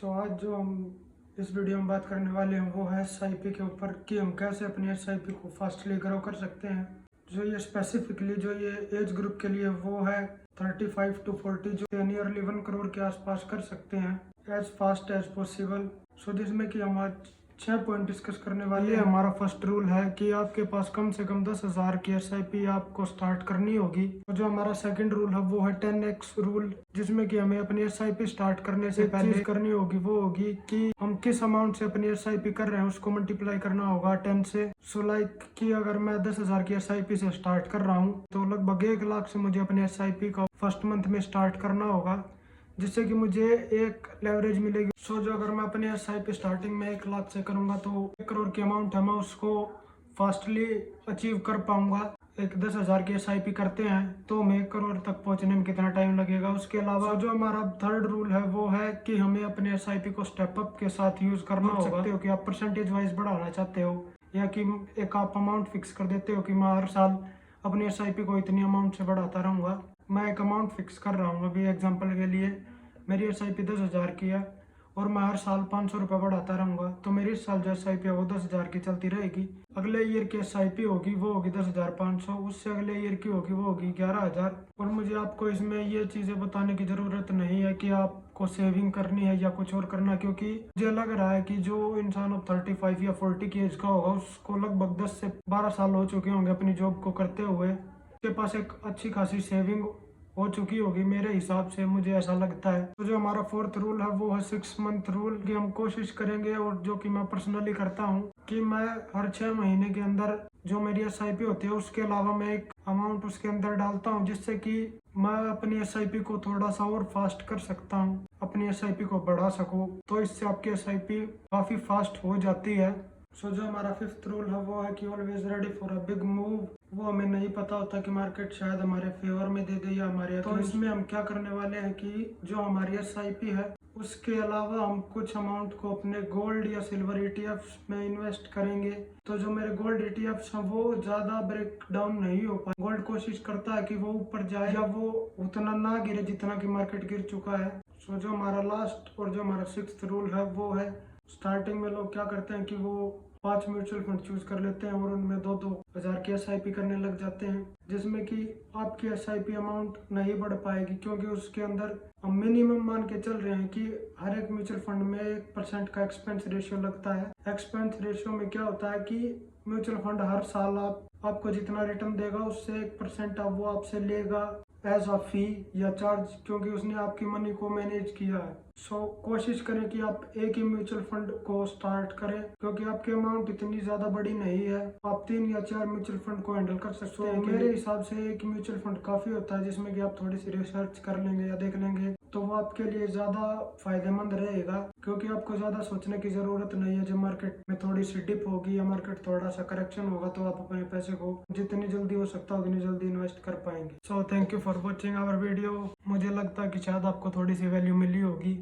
तो आज जो हम इस वीडियो में बात करने वाले हैं वो है एसआईपी के ऊपर कि हम कैसे अपनी एसआईपी को फास्टली ग्रो कर सकते हैं। जो ये स्पेसिफिकली जो ये एज ग्रुप के लिए वो है 35 to 40 जो नियरली 1 करोड़ के आसपास कर सकते हैं एज फास्ट एज पॉसिबल। सो जिसमें कि हम आज 6 पॉइंट डिस्कस करने वाले हैं। हमारा फर्स्ट रूल है कि आपके पास कम से कम 10,000 की एसआईपी आपको स्टार्ट करनी होगी। और जो हमारा सेकंड रूल है वो है 10x रूल, जिसमें कि हमें अपनी एसआईपी स्टार्ट करने से पहले करनी होगी वो होगी कि हम किस अमाउंट से अपनी एसआईपी कर रहे हैं उसको मल्टीप्लाई करना होगा 10 से। सो लाइक कि अगर मैं 10,000 की एसआईपी से स्टार्ट कर रहा हूँ तो लगभग 1 लाख से मुझे अपनी एसआईपी का फर्स्ट मंथ में स्टार्ट करना होगा, जिससे कि मुझे एक लेवरेज मिलेगी। सो जो अगर मैं अपने एसआईपी स्टार्टिंग में 1 लाख से करूंगा तो 1 करोड़ की अमाउंट है मैं उसको फास्टली अचीव कर पाऊंगा। एक 10,000 की एसआईपी करते हैं तो हमें 1 करोड़ तक पहुंचने में कितना टाइम लगेगा। उसके अलावा जो हमारा थर्ड रूल है वो है कि हमें अपने एसआईपी को स्टेप अप के साथ यूज करना होगा। सकते हो कि आप परसेंटेज वाइज बढ़ाना चाहते हो या कि एक आप अमाउंट फिक्स कर देते हो कि मैं हर साल अपनी एसआईपी को इतनी अमाउंट से बढ़ाता रहूंगा। मैं एक अमाउंट फिक्स कर रहा हूँ अभी एग्जांपल के लिए मेरी एसआईपी 10,000 की है और मैं हर साल 500 रुपये बढ़ाता रहूंगा तो मेरी इस साल जो एसआईपी है वो 10,000 की चलती रहेगी। अगले ईयर की एसआईपी होगी वो होगी 10,500, उससे अगले ईयर की होगी वो होगी 11,000। और मुझे आपको इसमें ये चीज़ें बताने की ज़रूरत नहीं है कि आपको सेविंग करनी है या कुछ और करना, क्योंकि मुझे लग रहा है कि जो इंसान अब 35 या 40 की एज का होगा उसको लगभग 10 से 12 साल हो चुके होंगे अपनी जॉब को करते हुए, उसके पास एक अच्छी खासी सेविंग हो चुकी होगी मेरे हिसाब से, मुझे ऐसा लगता है। तो जो हमारा फोर्थ रूल है वो है 6 मंथ रूल कि हम कोशिश करेंगे, और जो कि मैं पर्सनली करता हूँ, कि मैं हर 6 महीने के अंदर जो मेरी एसआईपी होती है उसके अलावा मैं एक अमाउंट उसके अंदर डालता हूँ, जिससे कि मैं अपनी एसआईपी को थोड़ा सा और फास्ट कर सकता हूँ, अपनी एसआईपी को बढ़ा सकूँ। तो इससे आपकी एसआईपी काफी फास्ट हो जाती है। सो जो हमारा फिफ्थ रूल है वो है कि always ready for a big move. वो हमें नहीं पता होता कि मार्केट शायद हमारे फेवर में दे दे या हमारे, तो इसमें हम क्या करने वाले हैं कि जो हमारी एसआईपी है उसके अलावा हम कुछ अमाउंट को अपने गोल्ड या सिल्वर ईटीएफ्स में इन्वेस्ट करेंगे। तो जो मेरे गोल्ड ईटीएफ्स हैं वो ज्यादा ब्रेक डाउन नहीं हो पाए। गोल्ड कोशिश करता है कि वो ऊपर जाए या वो उतना ना गिरे जितना कि मार्केट गिर चुका है। सो जो हमारा लास्ट और जो हमारा सिक्स्थ रूल है वो है, स्टार्टिंग में लोग क्या करते हैं कि वो 5 म्यूचुअल फंड चूज कर लेते हैं और उनमें 2-2 हजार की एसआईपी करने लग जाते हैं, जिसमें कि आपकी एसआईपी अमाउंट नहीं बढ़ पाएगी, क्योंकि उसके अंदर हम मिनिमम मान के चल रहे हैं कि हर एक म्यूचुअल फंड में 1% का एक्सपेंस रेशियो लगता है। एक्सपेंस रेशियो में क्या होता है कि म्यूचुअल फंड हर साल आपको जितना रिटर्न देगा उससे 1% वो आपसे लेगा एज अ फी या चार्ज, क्योंकि उसने आपकी मनी को मैनेज किया है। सो कोशिश करें कि आप एक ही म्यूचुअल फंड को स्टार्ट करें, क्योंकि आपकी अमाउंट इतनी ज्यादा बड़ी नहीं है, आप 3 या 4 म्यूचुअल फंड को हैंडल कर सकते हैं। मेरे हिसाब से एक म्यूचुअल फंड काफी होता है, जिसमें कि आप थोड़ी सी रिसर्च कर लेंगे या देख लेंगे तो वो आपके लिए ज्यादा फायदेमंद रहेगा, क्योंकि आपको ज्यादा सोचने की जरूरत नहीं है। जब मार्केट में थोड़ी सी डिप होगी या मार्केट थोड़ा सा करेक्शन होगा तो आप अपने पैसे को जितनी जल्दी हो सकता है उतनी जल्दी इन्वेस्ट कर पाएंगे। So thank you for watching our video. मुझे लगता है कि शायद आपको थोड़ी सी वैल्यू मिली होगी।